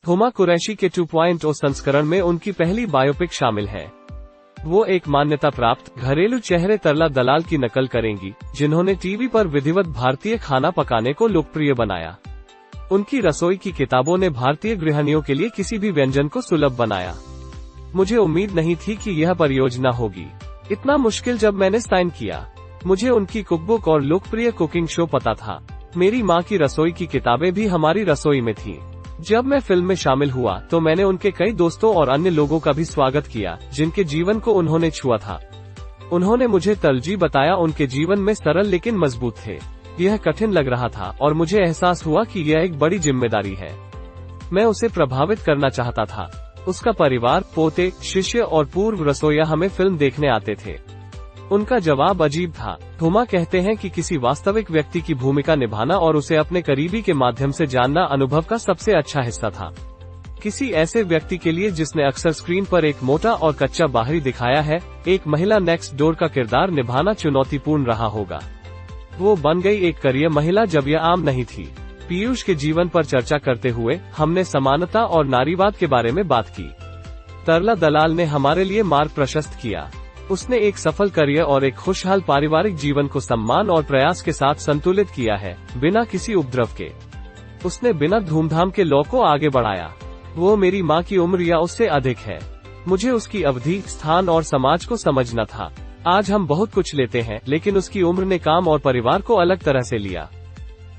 हुमा कुरैशी के 2.0 संस्करण में उनकी पहली बायोपिक शामिल है। वो एक मान्यता प्राप्त घरेलू चेहरे तरला दलाल की नकल करेंगी, जिन्होंने टीवी पर विधिवत भारतीय खाना पकाने को लोकप्रिय बनाया। उनकी रसोई की किताबों ने भारतीय गृहिणियों के लिए किसी भी व्यंजन को सुलभ बनाया। मुझे उम्मीद नहीं थी कि यह परियोजना होगी इतना मुश्किल जब मैंने साइन किया। मुझे उनकी कुकबुक और लोकप्रिय कुकिंग शो पता था। मेरी माँ की रसोई की किताबें भी हमारी रसोई में थीं। जब मैं फिल्म में शामिल हुआ तो मैंने उनके कई दोस्तों और अन्य लोगों का भी स्वागत किया, जिनके जीवन को उन्होंने छुआ था। उन्होंने मुझे तरजीह बताया। उनके जीवन में सरल लेकिन मजबूत थे। यह कठिन लग रहा था और मुझे एहसास हुआ कि यह एक बड़ी जिम्मेदारी है। मैं उसे प्रभावित करना चाहता था। उसका परिवार, पोते, शिष्य और पूर्व रसोइया हमें फिल्म देखने आते थे। उनका जवाब अजीब था। हुमा कहते हैं कि किसी वास्तविक व्यक्ति की भूमिका निभाना और उसे अपने करीबी के माध्यम से जानना अनुभव का सबसे अच्छा हिस्सा था। किसी ऐसे व्यक्ति के लिए जिसने अक्सर स्क्रीन पर एक मोटा और कच्चा बाहरी दिखाया है, एक महिला नेक्स्ट डोर का किरदार निभाना चुनौतीपूर्ण रहा होगा। वो बन गई एक करियर महिला जब यह आम नहीं थी। पीयूष के जीवन पर चर्चा करते हुए हमने समानता और नारीवाद के बारे में बात की। तरला दलाल ने हमारे लिए मार्ग प्रशस्त किया। उसने एक सफल करियर और एक खुशहाल पारिवारिक जीवन को सम्मान और प्रयास के साथ संतुलित किया है, बिना किसी उपद्रव के। उसने बिना धूमधाम के लॉ को आगे बढ़ाया। वो मेरी माँ की उम्र या उससे अधिक है। मुझे उसकी अवधि, स्थान और समाज को समझना था। आज हम बहुत कुछ लेते हैं, लेकिन उसकी उम्र ने काम और परिवार को अलग तरह से लिया।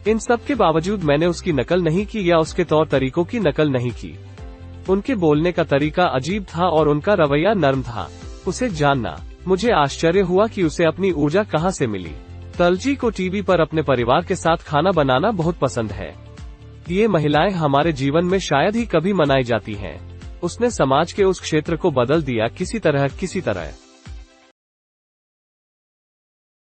इन सब के बावजूद मैंने उसकी नकल नहीं की या उसके तौर तरीकों की नकल नहीं की। उनके बोलने का तरीका अजीब था और उनका रवैया नर्म था। उसे जानना, मुझे आश्चर्य हुआ कि उसे अपनी ऊर्जा कहाँ से मिली। तलजी को टीवी पर अपने परिवार के साथ खाना बनाना बहुत पसंद है। ये महिलाएं हमारे जीवन में शायद ही कभी मनाई जाती हैं। उसने समाज के उस क्षेत्र को बदल दिया किसी तरह।